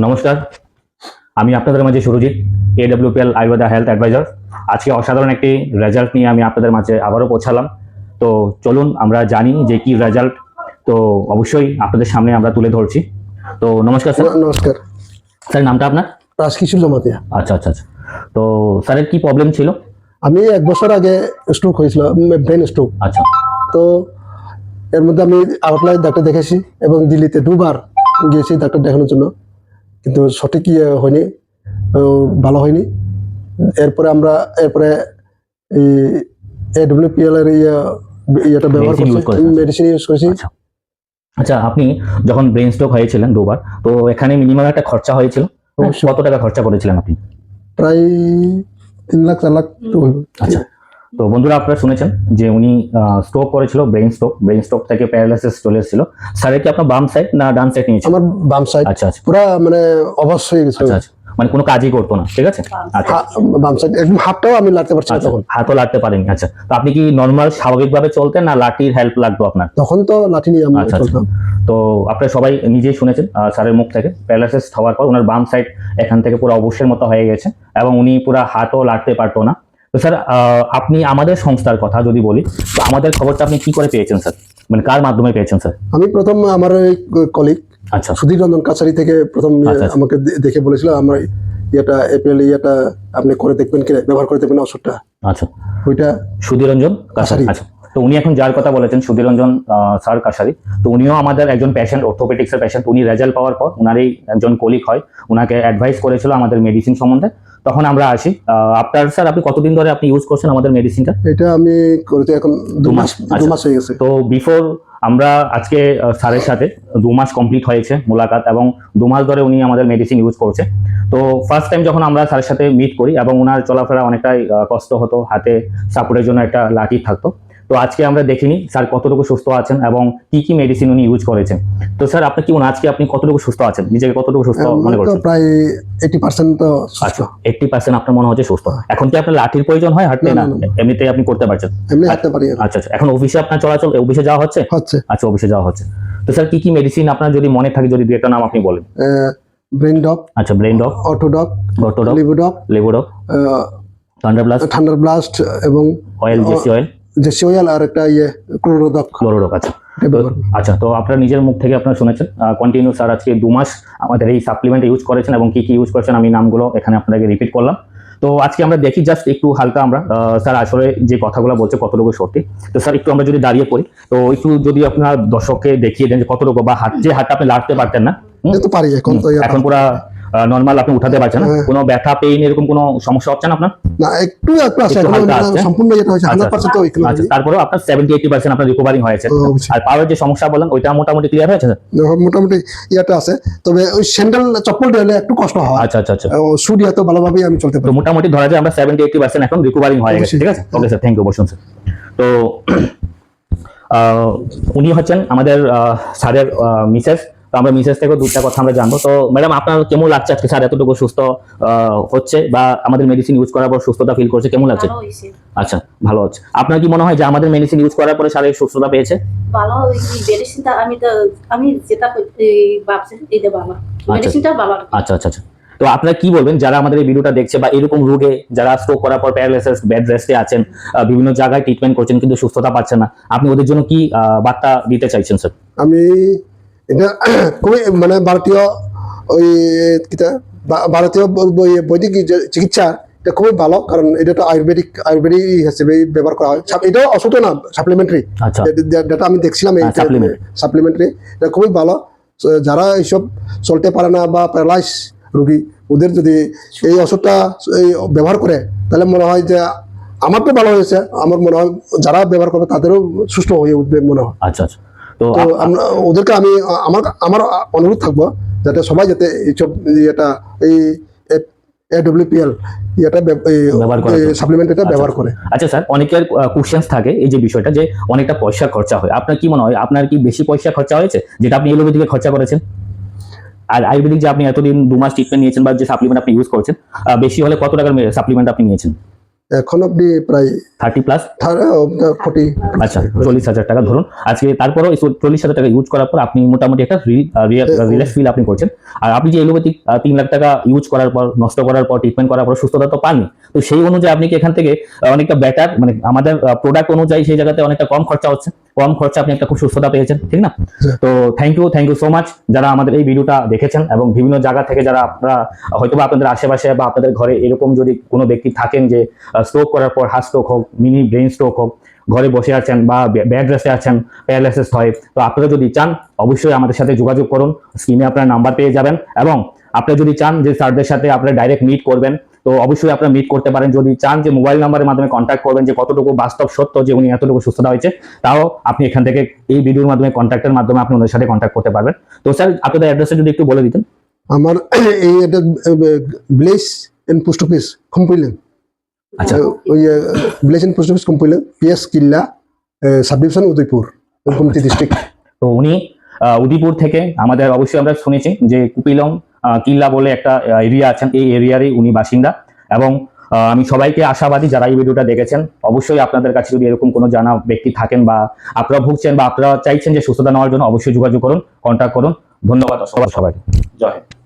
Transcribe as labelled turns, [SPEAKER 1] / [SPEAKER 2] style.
[SPEAKER 1] নমস্কার, আমি আপনাদের মাঝে Surajit, AWPL Ayurveda health advisor. আজকে অসাধারণ একটি রেজাল্ট নিয়ে আমি আপনাদের মাঝে আবারও পৌঁছালাম। তো চলুন আমরা জানি যে কি রেজাল্ট। তো অবশ্যই আপনাদের সামনে আমরা তুলে ধরছি। তো নমস্কার স্যার।
[SPEAKER 2] নমস্কার
[SPEAKER 1] স্যার, নামটা আপনার?
[SPEAKER 2] রাজকিশোর জমাতিয়া।
[SPEAKER 1] আচ্ছা আচ্ছা আচ্ছা। তো স্যারের কি প্রবলেম ছিল?
[SPEAKER 2] আমি 1 বছর আগে স্ট্রোক হয়েছিল, ব্রেন স্ট্রোক।
[SPEAKER 1] আচ্ছা।
[SPEAKER 2] তো এর মধ্যে আমি আউটলাইন ডাক্তার দেখেছি এবং দিল্লিতে 2বার গিয়েছি ডাক্তার দেখানোর জন্য, কিন্তু সঠিক হয়নি, ভালো হয়নি। এরপরে এই AWPL এর ইয়েটা ব্যবহার করছি, মেডিসিন ইউজ করেছি।
[SPEAKER 1] আচ্ছা, আপনি যখন ব্রেন স্ট্রোক হয়েছিলেন 2বার, তো এখানে মিনিমাম একটা খরচা হয়েছিল। কত টাকা খরচা করেছিলেন আপনি?
[SPEAKER 2] প্রায় 3 লাখ 4 লাখ তো হইব।
[SPEAKER 1] আচ্ছা, তো বন্ধুরা আপনারা শুনেছেন যে উনি স্ট্রোক করেছিল, ব্রেন স্ট্রোক থেকে প্যারালাইসিস চলে এসেছিল। স্যারের কি আপনার বাম সাইড না ডান সাইড নিয়েছে?
[SPEAKER 2] আমার বাম সাইড।
[SPEAKER 1] আচ্ছা আচ্ছা,
[SPEAKER 2] পুরো মানে অবশ হয়ে গেছে।
[SPEAKER 1] আচ্ছা আচ্ছা, মানে কোনো কাজই করতো না, ঠিক আছে। আচ্ছা,
[SPEAKER 2] বাম সাইড একদম হাতটাও আমি লাড়তে পারছি না তখন।
[SPEAKER 1] হাতও লাড়তে পারেনি। আচ্ছা, তো আপনি কি নর্মাল স্বাভাবিকভাবে চলতেন না লাঠির হেল্প লাগতো আপনার?
[SPEAKER 2] তখন তো লাঠি নিয়ে আমি চলতাম।
[SPEAKER 1] তো আপনারা সবাই নিজেই শুনেছেন স্যারের মুখ থেকে, প্যারালাইসিস হওয়ার পর ওনার বাম সাইড এখান থেকে পুরো অবশ্যের মতো হয়ে গেছে এবং উনি পুরো হাতও লাড়তে পারতো না। তো স্যার, আপনি আমাদের সংস্থার কথা যদি বলি, তো আমাদের খবরটা আপনি কি করে পেয়েছেন স্যার? মানে কার মাধ্যমে পেয়েছেন স্যার?
[SPEAKER 2] আমি প্রথম আমার কলিগ
[SPEAKER 1] আচ্ছা,
[SPEAKER 2] সুধীর রঞ্জন কাছারি থেকে প্রথম আমাকে দেখে বলেছিল আমার ইয়েটা আপনি করে দেখবেন, কি ব্যবহার করে দেখবেন ওষুধটা।
[SPEAKER 1] আচ্ছা,
[SPEAKER 2] ওইটা
[SPEAKER 1] সুধীর রঞ্জন কাছারি। আচ্ছা, তো উনি এখন যার কথা বলেছেন সুধীর রঞ্জন স্যার কাছারি, তো উনিও আমাদের একজন পেশেন্ট, অর্থোপেডিক্স এর পেশেন্ট। উনি রেজাল্ট পাওয়ার পর উনারই একজন কলিগ হয়, উনাকে অ্যাডভাইস করেছিল আমাদের মেডিসিন সম্বন্ধে। তখন আমরা আসি। আপনার স্যার, আপনি কতদিন ধরে আপনি ইউজ করছেন আমাদের মেডিসিনটা?
[SPEAKER 2] এটা আমি করতে এখন 2 মাস হয়ে গেছে।
[SPEAKER 1] তো বিফোর আমরা আজকে স্যারের সাথে 2 মাস কমপ্লিট হয়েছে মোলাকাত, এবং 2 মাস ধরে উনি আমাদের মেডিসিন ইউজ করছে। তো ফার্স্ট টাইম যখন আমরা স্যারের সাথে মিট করি এবং ওনার চলাফেরা অনেকটাই কষ্ট হতো, হাতে সাপোর্টের জন্য একটা লাঠি থাকতো। তো আজকে আমরা দেখিনি স্যার কতটুকু সুস্থ আছেন এবং কি কি মেডিসিন উনি ইউজ করেছেন। তো স্যার, আপনি কি আজকে আপনি কতটুকু সুস্থ আছেন, নিজেকে কতটুকু সুস্থ মনে করছেন?
[SPEAKER 2] প্রায় 80% তো সুস্থ।
[SPEAKER 1] 80% আপনার মনে হচ্ছে সুস্থ। এখন কি আপনার লাঠির প্রয়োজন হয় হাঁটতে? না, এমনিতেই আপনি করতে পারছেন,
[SPEAKER 2] এমনি হাঁটতে পারি।
[SPEAKER 1] আচ্ছা আচ্ছা। এখন অফিসে আপনার চলাচল, অফিসে যাওয়া হচ্ছে? আচ্ছা, অফিসে যাওয়া হচ্ছে। তো স্যার, কি কি মেডিসিন আপনার যদি মনে থাকে, যদি 2 একটা নাম আপনি বলেন।
[SPEAKER 2] Brain Doc.
[SPEAKER 1] আচ্ছা, Brain Doc,
[SPEAKER 2] Autodoc,
[SPEAKER 1] Livodoc, Thunder Blast
[SPEAKER 2] এবং
[SPEAKER 1] অয়েল,
[SPEAKER 2] জেসি অয়েল, আর একটা ক্লোরোডক।
[SPEAKER 1] আচ্ছা আচ্ছা। তো আপনার নিজের মুখ থেকে আপনারা শুনেছেন কন্টিনিউ স্যার আজকে 2 মাস আমাদের এই সাপ্লিমেন্ট ইউজ করেছেন এবং কি কি ইউজ করেছেন আমি নামগুলো এখানে আপনাদেরকে রিপিট করলাম। তো আজকে আমরা দেখি জাস্ট একটু হালকা আমরা স্যার আসলে যে কথাগুলো বলছে কতটুকু সত্যি। তো স্যার, একটু আমরা যদি দাঁড়িয়ে পড়ি, তো একটু যদি আপনার দর্শককে দেখিয়ে দেন যে কতটুকু, বা হাতটা আপনি লাড়তে পারতেন না, এখন পুরো নরমাল আপনি উঠাতে পারছেন না, কোনো ব্যথা পেইন এরকম কোনো সমস্যা হচ্ছে না আপনার?
[SPEAKER 2] না, একটু আছে, সম্পূর্ণ যেটা হয়েছে 100% তো ওইখানে।
[SPEAKER 1] আচ্ছা, তারপরেও আপনার 70-80% আপনার রিকভারিং হয়েছে। আর পাওয়ার যে সমস্যা বলেন ওইটা মোটামুটি ক্লিয়ার হয়েছে?
[SPEAKER 2] মোটামুটি আছে, তবে ওই স্যান্ডেল চপ্পল দিলে একটু কষ্ট হয়।
[SPEAKER 1] আচ্ছা আচ্ছা আচ্ছা।
[SPEAKER 2] শুড তো ভালোভাবে আমি চলতে পারি।
[SPEAKER 1] তো মোটামুটি ধরা যায় আমরা 70-80% এখন রিকভারিং হয়ে গেছে, ঠিক আছে। Okay sir, thank you. বসুন স্যার। তো উনি হচ্ছেন আমাদের স্যারের মিসেস। তো আমরা মিসেস থেকে 2টা কথা আমরা জানবো। তো ম্যাডাম, আপনার কেমন লাগছে আজকে স্যার এতটুকু সুস্থ হচ্ছে বা আমাদের মেডিসিন ইউজ করার পর সুস্থতা ফিল করছে, কেমন লাগছে? আচ্ছা, ভালো হচ্ছে। আপনার কি মনে হয় যে আমাদের মেডিসিন ইউজ করার পরে স্যার সুস্থতা পেয়েছে?
[SPEAKER 3] ভালো। মেডিসিনটা আমি যেটা ভাবছি এটা ভালো, মেডিসিনটা ভালো।
[SPEAKER 1] আচ্ছা আচ্ছা আচ্ছা। তো আপনারা কি বলবেন যারা আমাদের এই ভিডিওটা দেখছে বা এরকম রোগে যারা স্ট্রোক করার পর প্যারালাইসিস, বেড রেস্টে আছেন, বিভিন্ন জায়গায় ট্রিটমেন্ট করছেন কিন্তু সুস্থতা পাচ্ছেন না, আপনি ওদের জন্য কি বার্তা দিতে চাইছেন স্যার?
[SPEAKER 2] আমি এটা খুবই মানে ভারতীয় বৈদিক চিকিৎসা এটা খুবই ভালো, কারণ এটা তো আয়ুর্বেদিক হিসেবে ব্যবহার করা হয়। এটাও ওষুধ না, সাপ্লিমেন্টারি। যেটা আমি দেখছিলাম এই সাপ্লিমেন্টারি, এটা খুবই ভালো। যারা এইসব চলতে পারে না বা প্যারালাইজ রোগী, ওদের যদি এই ওষুধটা ব্যবহার করে, তাহলে মনে হয় যে আমার তো ভালো হয়েছে, আমার মনে হয় যারা ব্যবহার করবে তাদেরও সুস্থ হয়ে উঠবে মনে হয়।
[SPEAKER 1] আচ্ছা আচ্ছা। তো
[SPEAKER 2] ওদেরকে আমি আমার অনুরোধ থাকবো যাতে সবাই যাতে এইসব এই AWPL সাপ্লিমেন্ট এটা ব্যবহার করে।
[SPEAKER 1] আচ্ছা স্যার, অনেকের কোশ্চেন্স থাকে এই যে বিষয়টা, যে অনেকটা পয়সা খরচা হয়। আপনার কি মনে হয় আপনার কি বেশি পয়সা খরচা হয়েছে যেটা আপনি এলোপ্যাথিকে খরচা করেছেন? আর আয়ুর্বেদিক যে আপনি এতদিন 2 মাস ট্রিটমেন্ট নিয়েছেন বা যে সাপ্লিমেন্ট আপনি ইউজ করেছেন, বেশি হলে কত টাকার সাপ্লিমেন্ট আপনি নিয়েছেন?
[SPEAKER 2] এখন অব্দি প্রায়
[SPEAKER 1] 30+
[SPEAKER 2] 40।
[SPEAKER 1] আচ্ছা 40,000 টাকা ধরুন আজকে, তারপরও 40,000 টাকা ইউজ করার পর আপনি মোটামুটি একটা রিল্যাক্স ফিল আপনি করছেন। আর আপনি যে এলোপ্যাথিক 3 লাখ টাকা ইউজ করার পর, নষ্ট করার পর, ট্রিটমেন্ট করার পর সুস্থতা তো পাননি, তো সেই অনুযায়ী আপনি কি এখান থেকে অনেকটা বেটার, মানে আমাদের প্রোডাক্ট অনুযায়ী সেই জায়গাতে অনেকটা কম খরচা হচ্ছে, কম খরচা আপনি একটা খুব সুস্থতা পেয়েছেন, ঠিক না? তো থ্যাংক ইউ সো মাচ যারা আমাদের এই ভিডিওটা দেখেছেন, এবং বিভিন্ন জায়গা থেকে যারা আপনারা হয়তোবা আপনাদের আশেপাশে বা আপনাদের ঘরে এরকম যদি কোনো ব্যক্তি থাকেন যে স্ট্রোক করার পর, হার্ট স্ট্রোক হোক, মিনি ব্রেন স্ট্রোক হোক, ঘরে বসে আছেন বা বেড রেস্টে আছেন, প্যারালাইসিস হয়, তো আপনারা যদি চান অবশ্যই আমাদের সাথে যোগাযোগ করুন, স্ক্রিনে আপনার নাম্বার পেয়ে যাবেন। এবং আপনি যদি চান যে স্যারদের সাথে আপনারা ডাইরেক্ট মিট করবেন, তো অবশ্যই আপনারা মিট করতে পারেন। যদি চান যে মোবাইল নাম্বারের মাধ্যমে কন্ট্যাক্ট করবেন যে কতটুকু বাস্তব সত্য যে উনি এতটুকু সুস্থতা হয়েছে, তাও আপনি এখান থেকে এই ভিডিওর মাধ্যমে, কন্ট্যাক্টের মাধ্যমে আপনি ওদের সাথে কন্ট্যাক্ট করতে পারবেন। তো স্যার আপনাদের অ্যাড্রেসটা যদি একটু বলে দিতেন।
[SPEAKER 2] আমার এই ব্লেস এন্ড পোস্ট অফিস কম্পিলেন।
[SPEAKER 1] আচ্ছা,
[SPEAKER 2] ওই ব্লেস এন্ড পোস্ট অফিস কম্পিলেন, PS Killa, subdivision Udaipur, Gomati district.
[SPEAKER 1] তো উনি উদয়পুর থেকে, আমাদের অবশ্যই আমরা শুনেছি যে কুপিলং কিল্লা বলে একটা এরিয়া আছেন, এই এরিয়ারই উনি বাসিন্দা। এবং আমি সবাইকে আশাবাদী যারা এই ভিডিওটা দেখেছেন, অবশ্যই আপনাদের কাছে যদি এরকম কোনো জানা ব্যক্তি থাকেন বা আপনারা ভুগছেন বা আপনারা চাইছেন যে সুস্থতা নেওয়ার জন্য, অবশ্যই যোগাযোগ করুন, কন্ট্যাক্ট করুন। ধন্যবাদ সবাইকে। জয় হিন্দ।